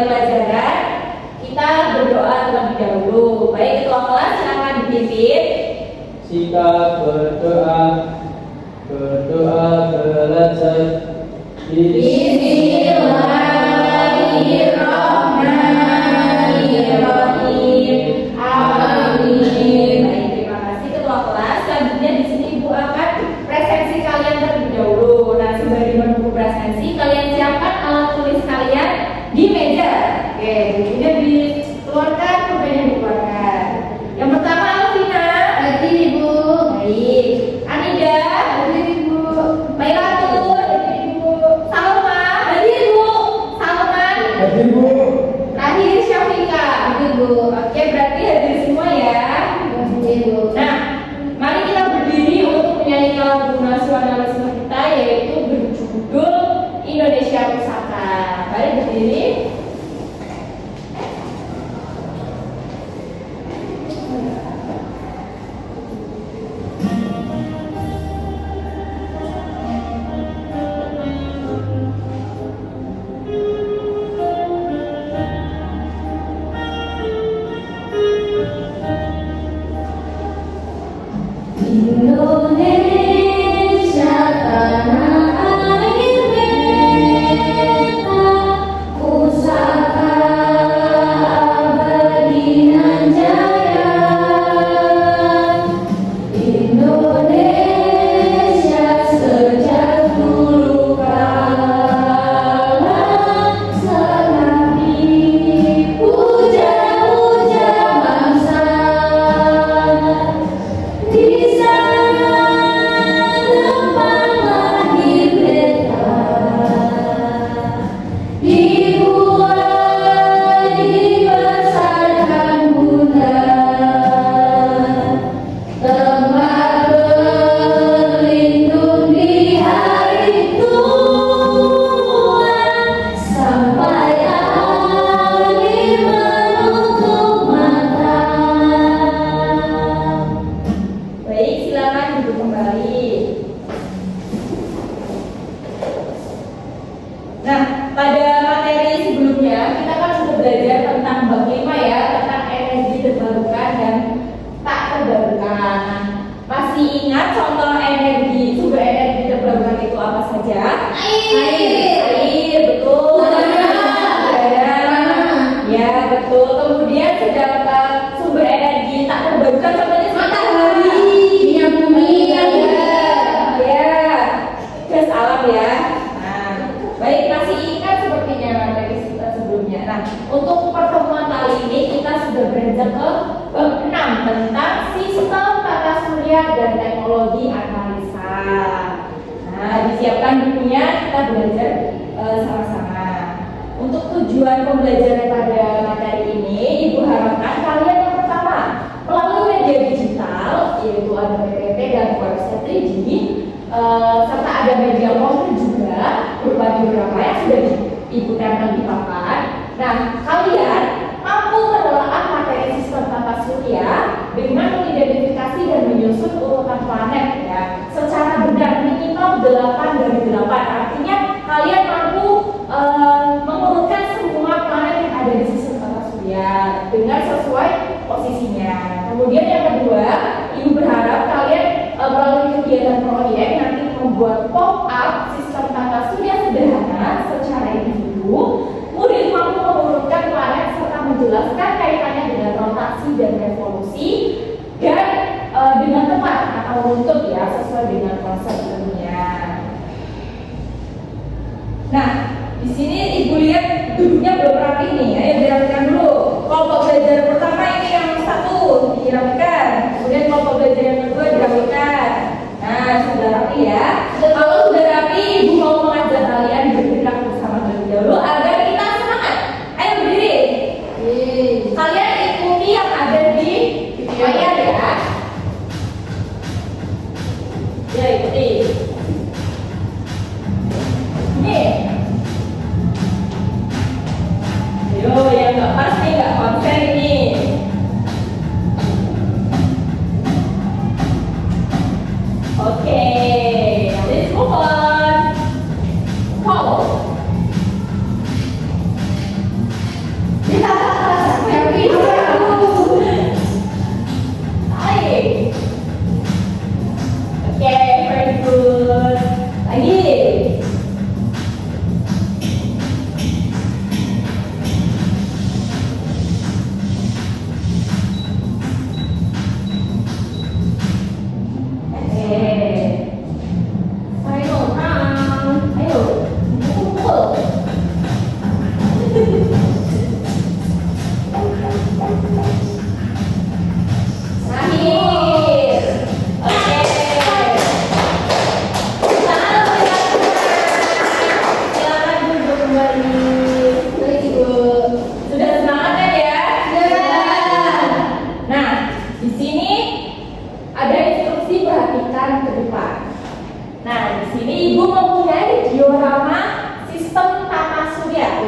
memulai pelajaran, kita berdoa terlebih dahulu. Baik, ketua kelas silakan dipimpin. Kita berdoa belajar. Bismillahirrahmanirrahim. Amin. Baik, terima kasih ketua kelas. Selanjutnya di sini Ibu akan presensi kalian terlebih dahulu. Nah, sembari menunggu presensi, kalian siapkan alat tulis kalian di meja. Oke, bukunya dikeluarkan, pulpennya dikeluarkan. Yang pertama Alvina. Hadir Ibu. Baik. Anida. Hadir Ibu. Mailatur. Hadir Ibu. Salma. Hadir Bu. Salman. Hadir Bu. Terakhir Syafika. Hadir Bu. Oke, berarti hadir semua ya. Hadir Bu. Nah, mari kita berdiri untuk menyanyikan lagu nasionalisme kita, yaitu berjudul Indonesia Pusaka. Mari berdiri. Indonesia tanah air beta, pusaka abadi nan jaya. Indonesia sejak dulu kala selalu dipuja-puja bangsa. Di sana tempat lahir beta, dimulai dibesarkan Bunda, tempat berlindung di hari tua, sampai akhir menutup mata. Baik, silakan duduk kembali. Nah, pada materi sebelumnya kita kan sudah belajar tentang bab 5 ya, tentang energi terbarukan dan tak terbarukan. Nah, masih ingat contoh energi, sumber energi terbarukan itu apa saja? Air, betul. Udara. Ya, betul. Kemudian sedangkan sumber energi tak terbarukan contohnya matahari, Minyak bumi. ya, gas alam ya. Nah, baik, masih ingat sepertinya dari sebelumnya. Nah, untuk pertemuan kali ini kita sudah beranjak ke bab 6 tentang sistem tata surya dan teknologi analisa. Nah, disiapkan bukunya, kita belajar sama-sama. Untuk tujuan pembelajaran pada materi ini, Ibu harapkan kalian yang pertama melalui media digital, yaitu ada PPT dan website 3D, serta ada media konkret juga berupa beberapa yang sudah Ibu tempel di papan. Nah, kalian mampu menelaah materi sistem tata surya dengan mengidentifikasi dan menyusun urutan planet ya, secara benar minimal 8 dari 8. Artinya kalian mampu mengurutkan semua planet yang ada di sistem tata surya dengan sesuai posisinya. Kemudian yang kedua, Ibu berharap kalian melalui kegiatan proyek nanti membuat pop-up sistem tata surya sederhana secara individu. Murid mampu mengurutkan planet serta menjelaskan kaitannya dengan rotasi dan revolusi dan dengan tepat atau runtut ya, sesuai dengan konsep ilmiah. Nah, di sini Ibu lihat duduknya belum rapi nih. Ayo dirapikan dulu. Kelompok belajar pertama ini yang satu dirapikan. Kemudian kelompok belajar yang kedua dirapikan. Nah, sudah rapi ya. Kalau sudah rapi, Ibu mau mengajak kalian bergerak bersama terlebih dahulu agar kita semangat. Ayo berdiri. Kalian ikuti yang ada di layar ya. Ya, ikuti. Nih. Yo, yang nggak pas nih, nggak konsen ini. Oke, let's move on. Follow. Betul. Terakhir. Oke. Silakan duduk kembali. Sudah semangat kan ya? Nah, di sini ada instruksi, perhatikan ke depan. Nah, di sini Ibu mempunyai diorama sistem tata surya.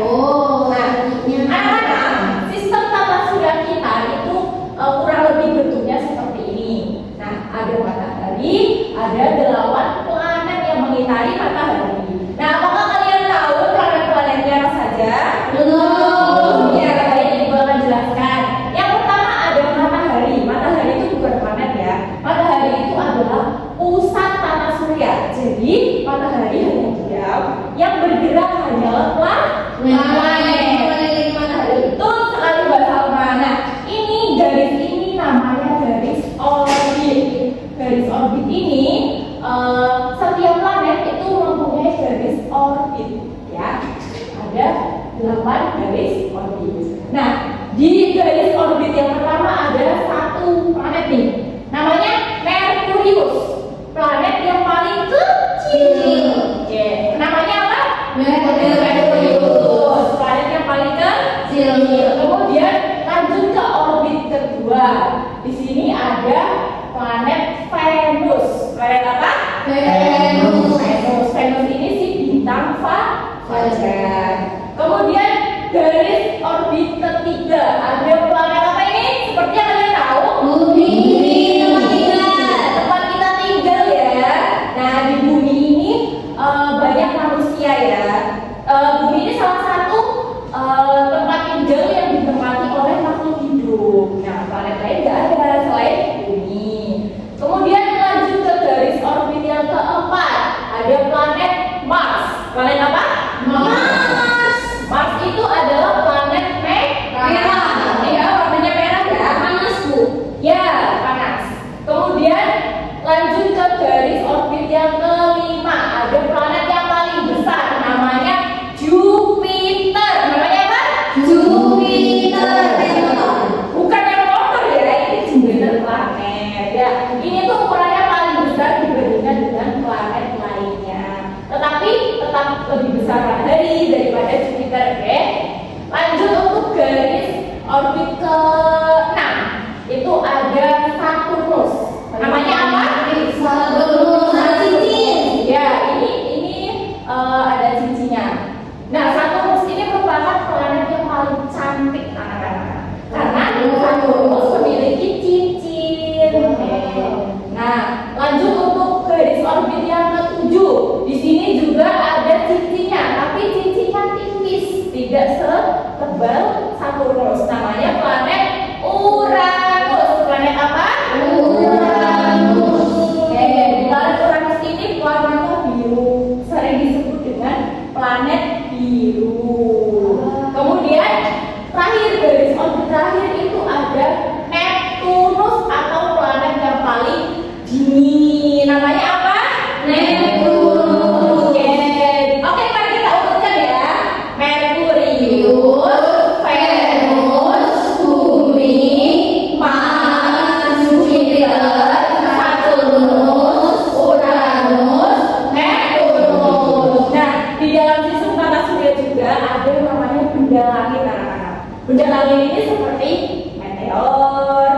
Nah, anak-anak, sistem tata surya kita itu kurang lebih bentuknya seperti ini. Nah, ada matahari, ada 8 planet yang mengitari matahari. Nah, apakah kalian tahu planet-planetnya apa saja? Belum. Ya, baik, Ibu akan jelaskan. Yang pertama ada matahari. Matahari itu bukan planet ya. Matahari itu adalah pusat tata surya. Jadi, matahari hanya diam, yang bergerak hanyalah planet. Matahari. Betul sekali Mbak Salma. Nah, ini garis ini namanya garis orbit. Garis orbit ini setiap planet itu mempunyai garis orbit ya. Ada 8 garis orbit. Nah, di garis orbit yang pertama ada satu planet nih. Namanya Merkurius. Planet yang paling kecil. Oke, namanya apa? Merkurius. Planet yang paling kecil. Kemudian lanjut ke orbit kedua. Di sini ada planet Venus. Planet apa? Venus. Venus ini si bintang fajar. Kemudian garis orbit ketiga ada planet apa ini? Seperti yang kalian tahu. Tempat kita tinggal ya. Nah, di bumi ini banyak manusia ya. Bumi ini salah satu tempat tinggal yang ditempati oleh makhluk hidup. Nah, planet lain nggak ada selain bumi. Kemudian lanjut ke garis orbit yang keempat, ada planet Mars. Planet apa? Mars. Mars itu adalah planet merah. Ya, warnanya merah ya. Panas Bu. Ya, panas. Kemudian lanjut ke garis orbit yang kelima, ada planet yang paling besar, namanya Jupiter. Namanya apa? Bukan yang motor ya, ini Jupiter planet. Ya, ini tuh ukurannya paling besar dibandingkan dengan planet lainnya. Tetapi tetap lebih besar matahari daripada Jupiter, oke? Lanjut untuk garis orbit ke-6. Itu ada Saturnus. Namanya apa? Ya, ini ada cincinnya. Nah, Saturnus ini merupakan planet yang paling cantik anak-anak. Karena Saturnus memiliki cincin. Oke. Nah, lanjut untuk garis orbit yang ke-7. Di sini juga ada cincinnya, tapi cincinnya tipis, tidak setebal Saturnus. Namanya planet Uranus. Planet apa? Uranus. Oke, di planet Uranus ini warnanya biru, sering disebut dengan planet biru. Kemudian terakhir, garis orbit terakhir itu ada Neptunus atau planet yang paling dingin. Namanya apa? Neptunus. Oke, mari kita urutkan ya. Merkurius, Venus, Bumi, Mars, Jupiter, Saturnus, Uranus, Neptunus. Nah, di dalam sistem tata surya juga ada yang namanya benda langit anak-anak. Benda langit ini seperti meteor,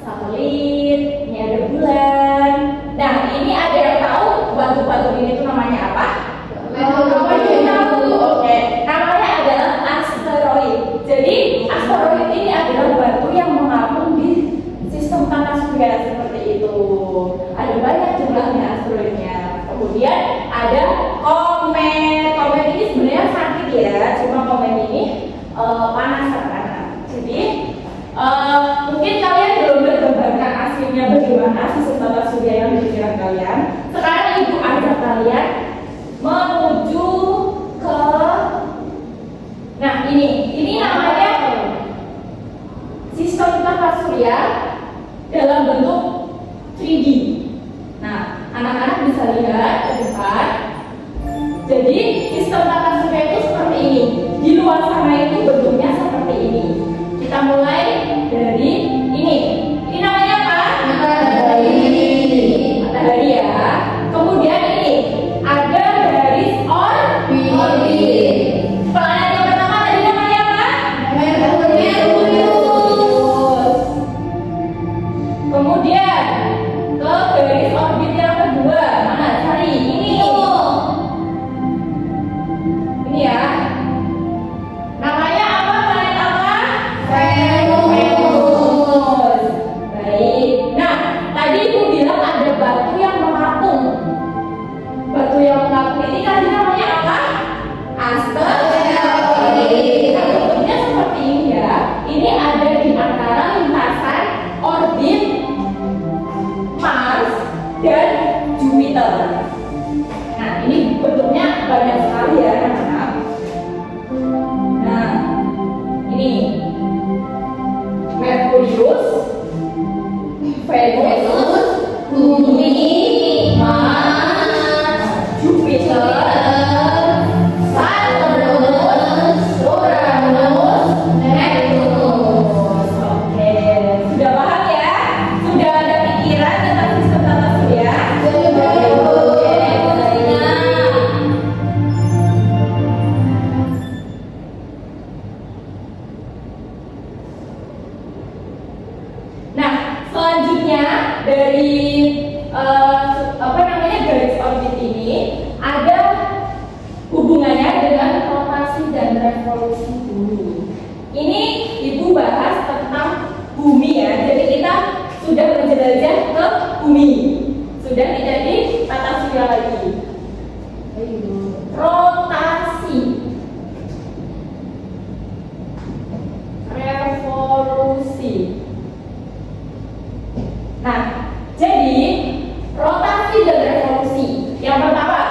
satelit, ini ada bulan. Nah, ini ada yang tahu batu-batu ini tuh namanya apa? Oke, namanya adalah asteroid. Jadi asteroid ini adalah batu yang mengapung di sistem tata surya seperti itu. Ada banyak jumlahnya asteroidnya. Kemudian ada komet. Komet ini sebenarnya sakit ya, cuma komet ini panas karena. Jadi mungkin kalian belum bergambarkan aslinya bagaimana sistem tata surya yang di pikiran kalian. Sekarang Ibu ajak kalian menuju ke, nah ini namanya sistem tata surya dalam bentuk 3D. Nah, anak-anak bisa lihat ke depan. Jadi sistem tata surya itu ya. Namanya apa? Planet apa? Venus. Baik. Nah, tadi Ibu bilang ada batu yang mengapung. Batu yang mengapung ini tadi namanya apa? Asteroid. Nah, bentuknya seperti ini ya. Ini ada di antara lintasan orbit Mars dan Jupiter. Nah, ini bentuknya banyak sekali ya, anak-anak. Nah, ini Merkurius, Venus, Bumi, Mars, Jupiter, Saturnus, Uranus, Neptunus. Oke, sudah paham ya? Sudah ada pikiran tentang sistem tata surya? Oke, baik. Nah, selanjutnya dari garis orbit ini ada hubungannya dengan rotasi dan revolusi bumi. Ini Ibu bahas tentang bumi ya. Jadi kita sudah menjelajah ke bumi. Sudah tidak di tata surya lagi. Rotasi, revolusi. Nah, jadi rotasi dan revolusi. Yang pertama,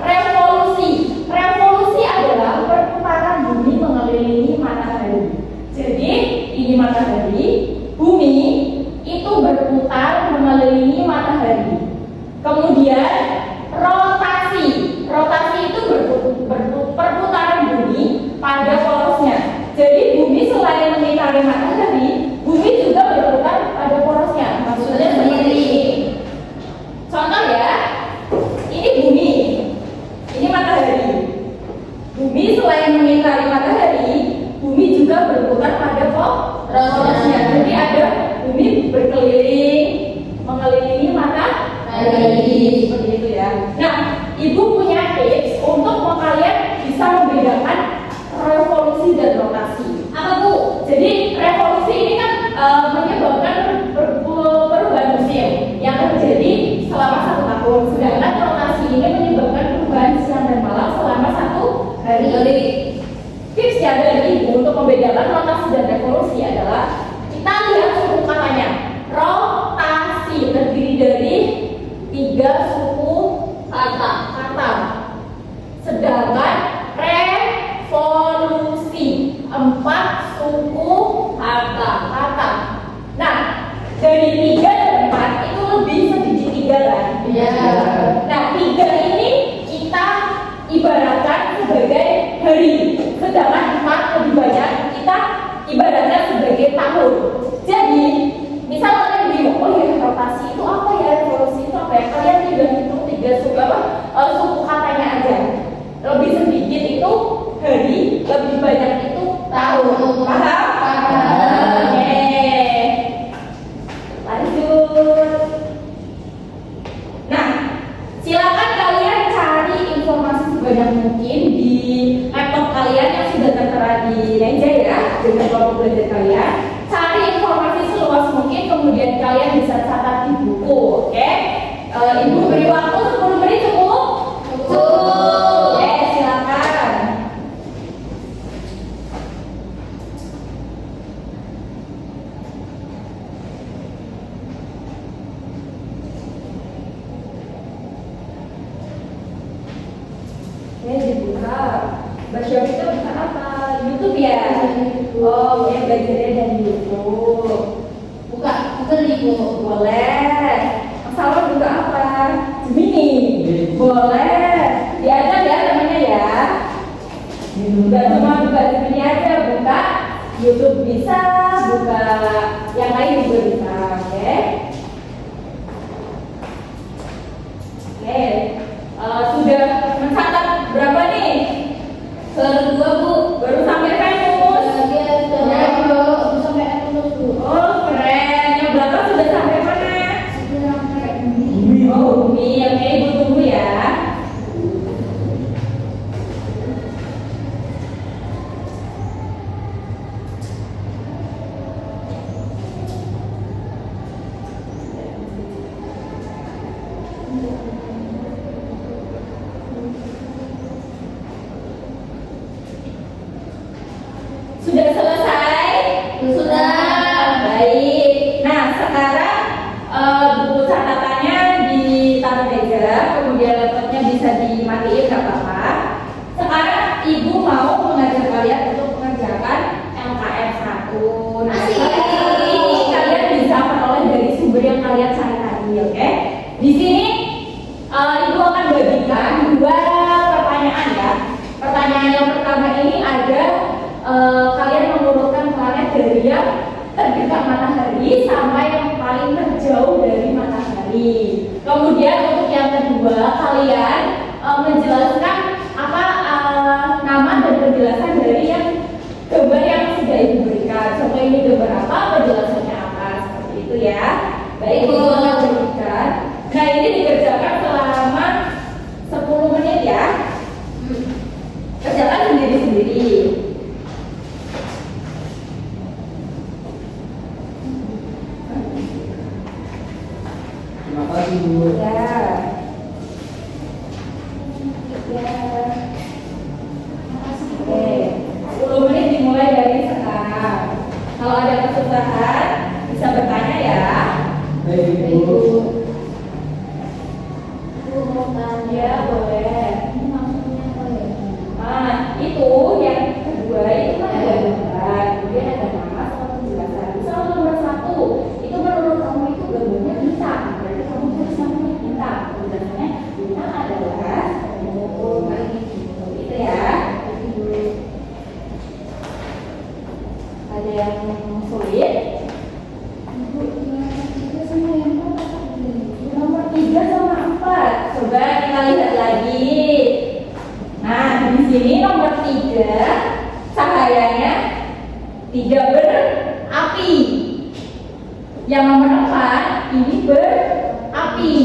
revolusi. Revolusi adalah perputaran bumi mengelilingi matahari. Jadi, ini matahari, bumi itu berputar mengelilingi matahari. Kemudian rotasi. Rotasi itu perputaran bumi pada porosnya. Jadi, bumi selain mengitari matahari, bumi juga berputar pada porosnya. Maksudnya seperti ini. Contoh ya, ini bumi, ini matahari. Bumi selain mengitari matahari, bumi juga berputar pada porosnya. Jadi ada bumi berkeliling, mengelilingi matahari, seperti itu ya. Nah, Ibu punya tips untuk kalian bisa membedakan revolusi dan rotasi. Apa Bu? Jadi revolusi ini kan menyebabkan perubahan musim yang terjadi selama 1 tahun. Sedangkan rotasi ini menyebabkan perubahan siang dan malam selama 1 hari. Tipsnya dari Ibu untuk membedakan rotasi dan revolusi adalah kita lihat suku katanya. Rotasi terdiri dari 3 suku kata. Sedangkan revolusi 4 suku kata. Nah, dari 3 dan 4 itu lebih sedikit 3 kan? Iya. Nah, 3 ini kita ibaratkan sebagai hari. Sedangkan 4 lebih banyak kita ibaratkan sebagai tahun. Jadi, misal kalian bingung, oh ya rotasi itu apa ya, revolusi itu apa ya? Kalian tinggal hitung 3 suku katanya aja. Lebih sedikit itu hari, lebih banyak itu tahun. Paham? Oke. Lanjut. Nah, silakan kalian cari informasi sebanyak mungkin di laptop kalian yang sudah tertera di meja ya, dengan kelompok belajar kalian. Cari informasi seluas mungkin, kemudian kalian bisa catat di buku, oke? Ibu beri waktu 10 menit cukup? Cukup. Oke, silakan. Dibuka. Baca itu buka apa? YouTube ya? Oh, ya belajarnya dari YouTube. Buka Ibu. Boleh. Masalah buka apa? Gemini. Boleh. Diajar ya namanya ya. Bukan cuma buka Gemini aja, buka YouTube bisa, buka yang lain juga bisa, oke? Oke. Sudah mencatat berapa nih? Kedua Bu. Baru sampai Venus. Sampai Venus Bu. Oh keren. Yang belakang sudah sampai mana? Sudah sampai Oh bumi. Oke, Ibu tunggu ya. dari yang terdekat matahari sampai yang paling terjauh dari matahari. Kemudian untuk yang kedua, kalian menjelaskan apa nama dan penjelasan dari yang gambar yang sudah ibu berikan. Contoh ini gambar apa, penjelasannya apa, seperti itu ya. Baik, ibu akan berikan. Nah, ini dikerjakan selama 10 menit ya. Kerjakan sendiri-sendiri. Terima kasih Bu. Ya. Ya. Oke. 10 menit dimulai dari sekarang. Kalau ada kesusahan bisa bertanya ya. Baik Bu. Aku mau tanya. Ya, boleh. Ini maksudnya apa ya? Nah, itu yang kedua itu kan ada gambar, kemudian ada nama sama penjelasan. Misal nomor 1, itu menurut kamu itu gambarnya bintang, berarti kamu tulis namanya bintang. Penjelasannya bintang adalah itu ya. Ada yang sulit? Ibu, itu sama yang apa? Nomor 3 sama 4. Coba kita lihat lagi. Nah, di sini nomor 3 cahayanya tidak berapi. Yang nomor 4 ini berapi.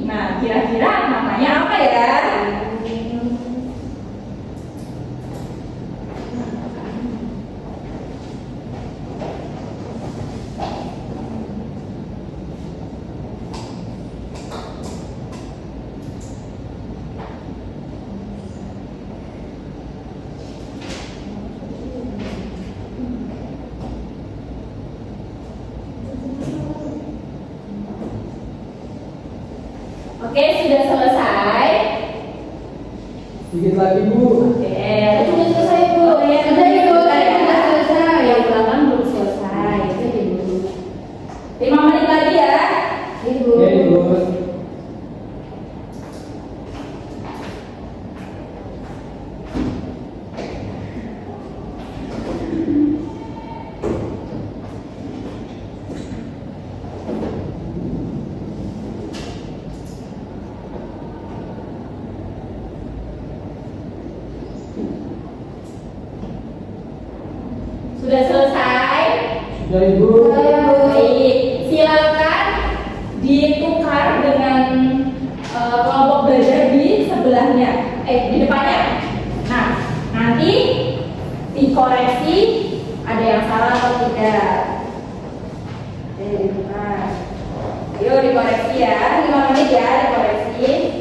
Nah, kira-kira namanya apa ya? Oke, sudah selesai. Sedikit lagi Bu. Oke, Sudah selesai, Bu. Oh, ya, Sudah, sudah, Bu. sudah, Sudah selesai. Yang belakang belum selesai. Jadi dulu. 5 menit lagi ya. Ibu. Oke Bu. Sudah selesai. Sudah Ibu. Baik, silakan ditukar dengan kelompok belajar di sebelahnya, di depannya. Nah, nanti dikoreksi ada yang salah atau tidak. Nah, yuk dikoreksi ya, 5 menit ya dikoreksi.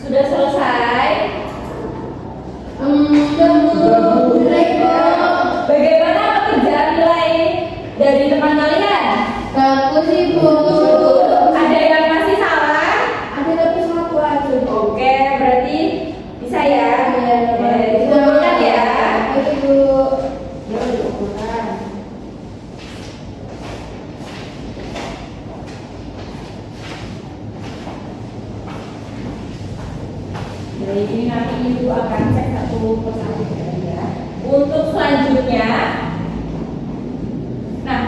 Sudah selesai. Bagaimana pekerjaan nilai dari teman kalian? Bagus, Ibu. Ada yang masih salah? Ada tapi satu aja. Oke, berarti bisa ya. Iya, Oke, dikumpulkan ya. Ibu. Ya, dikumpulkan. Jadi ini nanti ibu akan cek satu persatu ya. Untuk selanjutnya, nah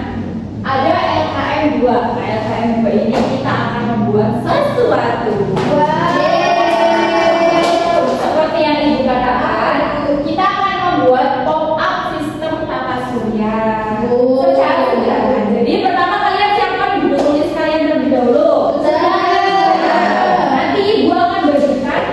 ada LKM 2. Nah, LKM 2 ini kita akan membuat sesuatu. Seperti yang ibu katakan, kita akan membuat pop-up sistem tata surya secara sederhana. Jadi pertama kalian siapkan buku tulis kalian terlebih dahulu. Nanti ibu akan berikan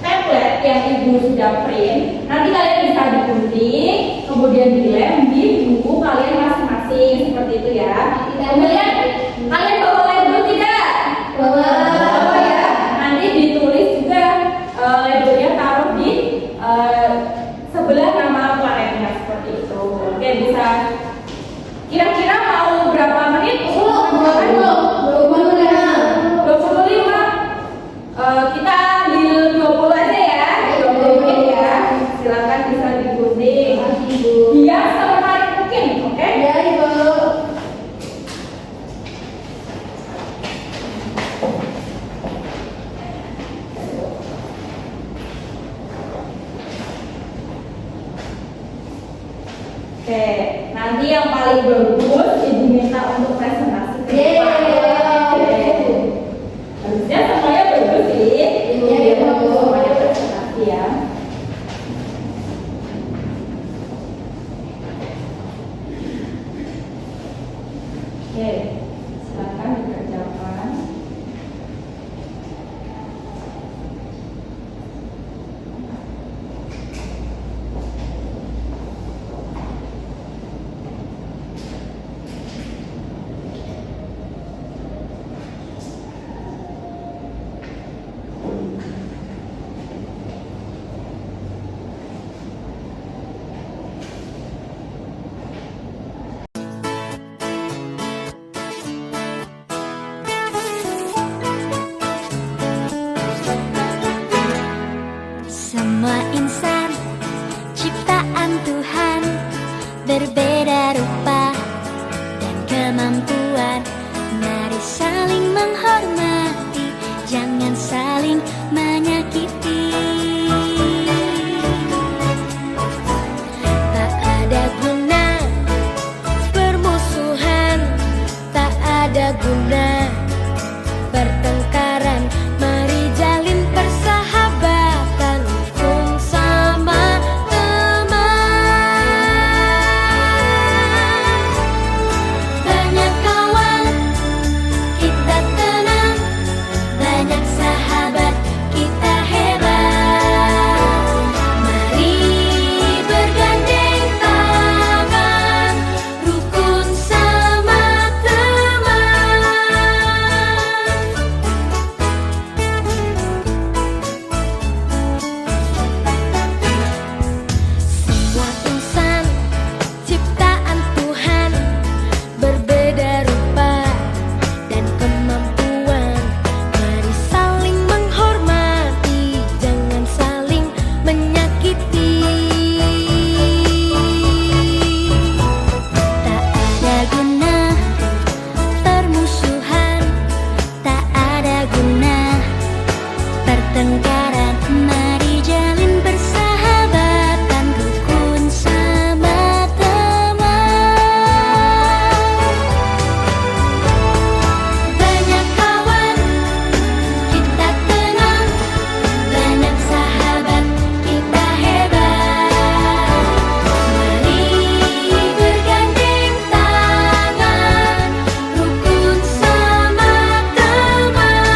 template yang ibu sudah print. Nanti kalian bisa digunting, kemudian dilem di buku kalian masing-masing seperti itu ya. Kemudian kalian bawa label tidak? Bawa ya. yang paling bagus ibu minta untuk presentasi ke Yeay. depan. Harusnya semuanya bagus sih. Ibu Iya, minta bagus. semuanya presentasi ya. Oke, silakan dikerjakan. Semua insan ciptaan Tuhan berbeda rupa dan kemampuan. Mari saling menghormati, jangan saling menyakiti. Tak ada guna permusuhan, tak ada guna pertengkaran. Mari jalin persahabatan, rukun sama teman. Banyak kawan, kita tenang. Banyak sahabat, kita hebat. Mari bergandeng tangan, rukun sama teman. Semua insan ciptaan Tuhan berbeda rupa dan kemampuan. Mari saling menghormati, jangan saling menyakiti. Tak ada guna permusuhan, tak ada guna pertengkaran. Mari jalin persahabatan, rukun sama teman. Banyak kawan, kita tenang. Banyak sahabat, kita hebat. Mari bergandeng tangan, rukun sama teman.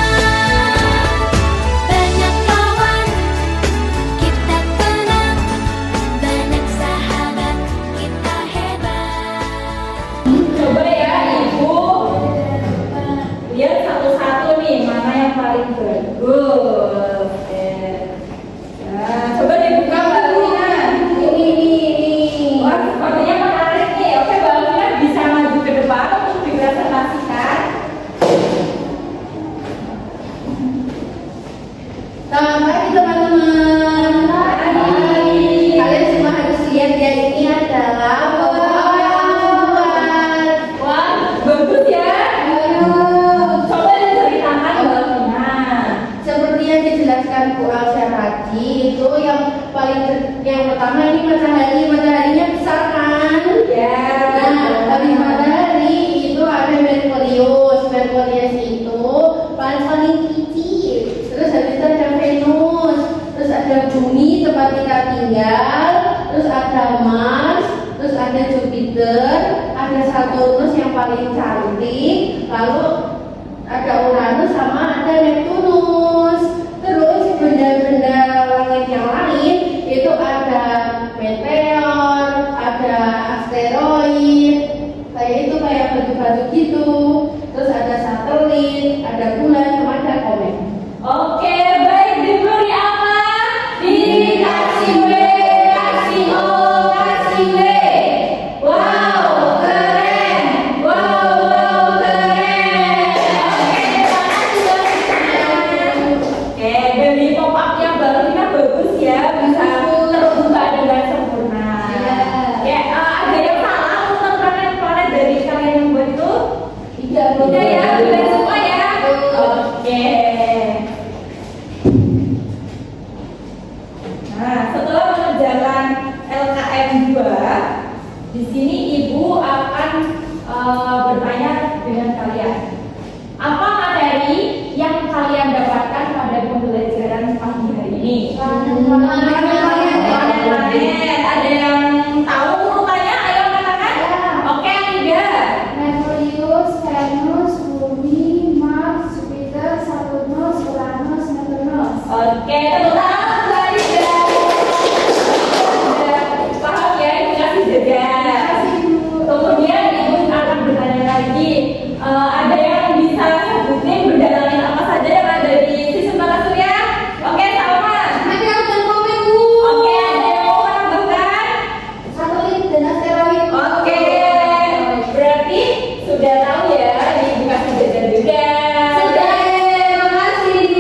Banyak kawan, kita tenang. Banyak sahabat, kita hebat. Coba ya ibu lihat satu-satu nih mana yang paling bagus. Nah, coba dibuka Mbak Lina. Ini. Wah, sepertinya menarik nih. Oke, Mbak Lina bisa maju ke depan untuk dipresentasikan. Selamat pagi teman-teman. Kalian semua harus lihat ya, ini adalah pembuat. Wah, bagus ya. Coba diceritakan Mbak Lina. Seperti yang dijelaskan Bu Alsa tadi, itu yang pertama ini mataharinya besar kan? Ya. Nah, habis matahari itu ada Merkurius itu paling kecil. Terus habis itu ada Venus, terus ada Bumi tempat kita tinggal, terus ada Mars, terus ada Jupiter, ada Saturnus yang paling cantik, lalu ada Uranus sama ada Neptunus. Terus benda-benda langit yang lain itu ada meteor, ada asteroid, kayak batu-batu gitu. Terus ada satelit, ada bulan, sama ada komet. Oke, baik. Diberi apa? Dikasih W, kasih O, kasih W. Wow, keren. Wow, keren. Oke, terima kasih Planet. Ada yang tahu urutannya? Ayo angkat tangan. Oke, yang tiga. Merkurius, Venus, Bumi, Mars, Jupiter, Saturnus, Uranus, Neptunus. Oke, tepuk tangan buat Ida. Sudah paham ya, itu kasih jeda. Kemudian ibu akan bertanya lagi, ada yang bisa sebutin benda langit apa saja yang ada di sistem tata surya? Oke, sama. Nanti aku dan komen Bu. Oke, ada yang mau menambahkan? Satelit dan asteroid. Oke, berarti sudah tahu ya, ini bukan jajan juga. Sudah, makasih.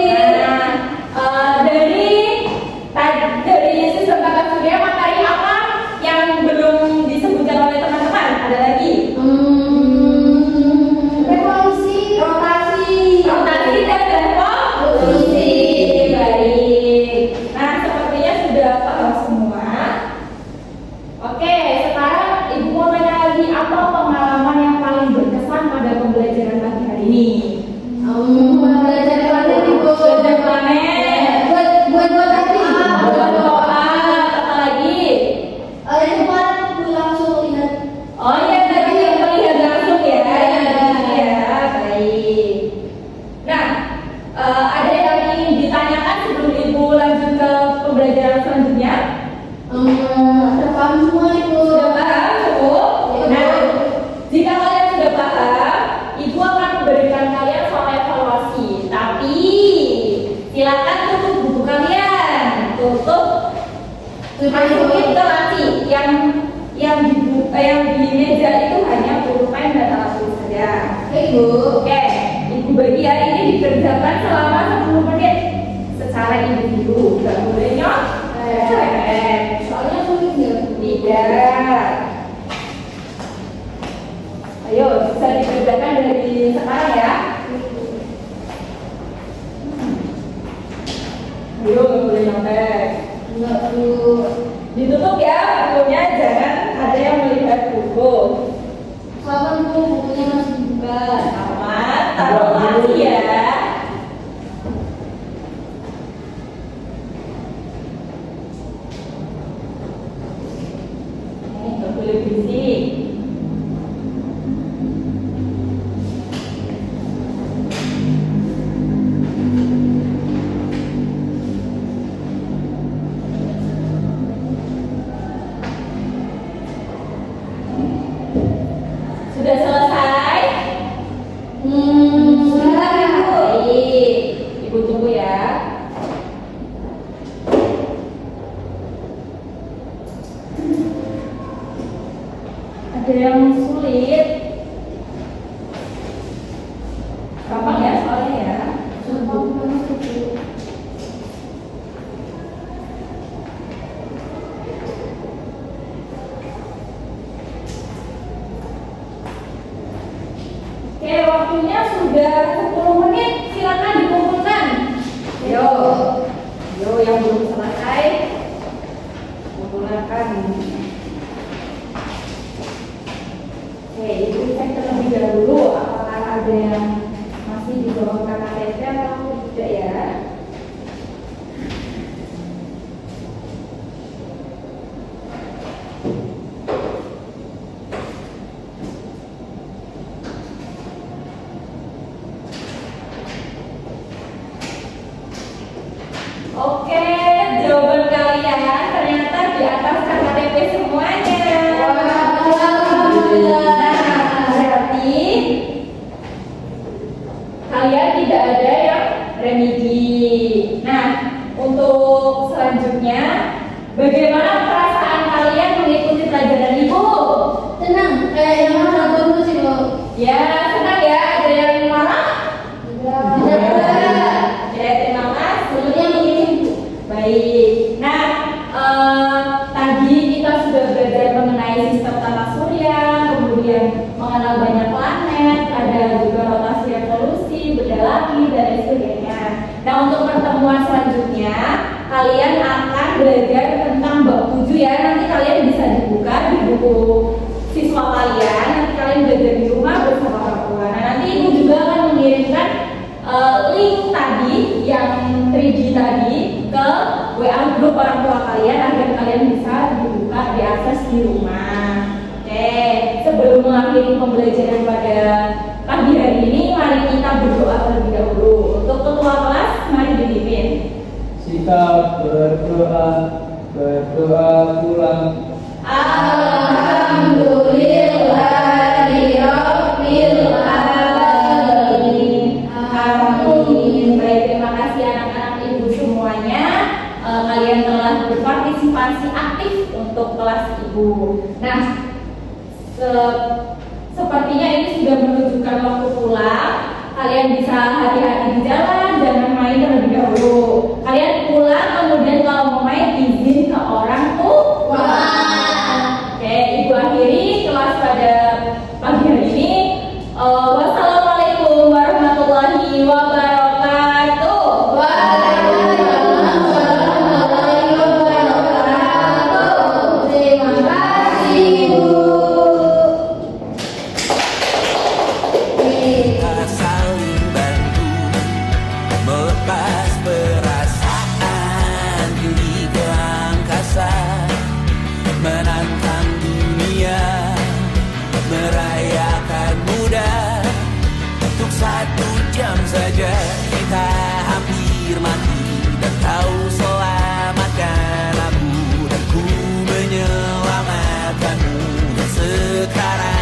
Nah, dari sistem tata surya materi apa yang belum disebutkan oleh teman-teman? Ada lagi? Revolusi, rotasi, Rotasi dan revolusi. Baik. Nah, sepertinya sudah paham semua. Oke, sekarang ibu mau tanya lagi, apa pengalaman yang paling berkesan pada pembelajaran pagi hari ini? belajar planet Ibu. Belajar planet. Buat tadi. Buat doa, apa lagi? Yang kemarin aku langsung lihat. Oh iya, tadi yang melihat langsung ya. Ya, baik. Nah, ada yang ingin ditanyakan sebelum ibu lanjut ke pembelajaran selanjutnya? Ada paham semua Ibu. Sudah paham, cukup? Nah, jika kalian sudah paham, ibu akan memberikan kalian soal evaluasi. Tapi silakan tutup buku kalian. Tutup. Masukin ke laci yang di meja itu hanya pulpen dan alat tulis saja. Ibu. Oke, ibu bagi hari ini dikerjakan selama 10 menit secara individu. Gak boleh nyok. Soalnya sulit ya. Tidak. Ayo, bisa dikerjakan dari sekarang ya. Ayo, gak boleh nyontek. Enggak Bu. Ditutup ya bukunya, jangan ada yang melihat buku. Kapan Bu bukunya masih dibuka? Aman, taruh lagi ya. Nggak boleh berisik. Sudah selesai? Sudah Ibu. Baik, ibu tunggu ya. Ada yang sulit. Gampang ya soalnya ya. Gampang banget Ibu. Oke, waktunya sudah 10 menit. Silakan dikumpulkan. Yo, yang belum selesai kumpulkan. Oke, ibu cek terlebih dahulu apakah ada yang masih di bawah KKTP atau tidak ya. Oke, jawaban kalian ternyata di atas KKTP semuanya. Nah, berarti kalian tidak ada yang remedi. Nah, untuk selanjutnya, bagaimana perasaan kalian mengikuti pelajaran ibu? Tenang, yang mana dulu sih Bu? Ya, senang ya. Ada yang marah? Tidak. Ya, terima kasih. Sebenarnya begini Bu. Baik. Nah, tadi kita sudah belajar mengenai sistem tata surya, kemudian mengenal banyak planet, ada juga rotasi evolusi, benda langit, dan lain sebagainya. Nah, untuk pertemuan selanjutnya, kalian akan belajar tentang bab 7 ya. Nanti kalian bisa dibuka di buku siswa kalian. Nanti kalian belajar di rumah bersama orang tua. Nah, nanti ibu juga akan mengirimkan link tadi yang 3G tadi ke WA grup orang tua kalian agar kalian bisa dibuka diakses di rumah. Oke, sebelum mengakhiri pembelajaran pada pagi hari ini, mari kita berdoa terlebih dahulu. Untuk ketua kelas, mari dipimpin. Sikap berdoa, berdoa pulang. Alhamdulillahirabbil alamin. Amin. Baik, terima kasih anak-anak ibu semuanya. Kalian telah berpartisipasi aktif untuk kelas ibu. Nah, sepertinya ini sudah menunjukkan waktu pulang. Kalian bisa hati-hati di jalan, jangan main terlebih dahulu. Kalian pulang, kemudian kalau mau main izin ke orang tua. Oke, ibu akhiri kelas pada pagi hari ini. Wassalamualaikum warahmatullahi wabarakatuh. Waalaikumsalam warahmatullahi wabarakatuh. Terima kasih, Bu. Saling bantu melepas perasaan tinggi ke angkasa, menantang dunia, merayakan muda. Untuk 1 jam saja kita hampir mati, dan kau selamatkan aku, dan ku menyelamatkanmu. Dan sekarang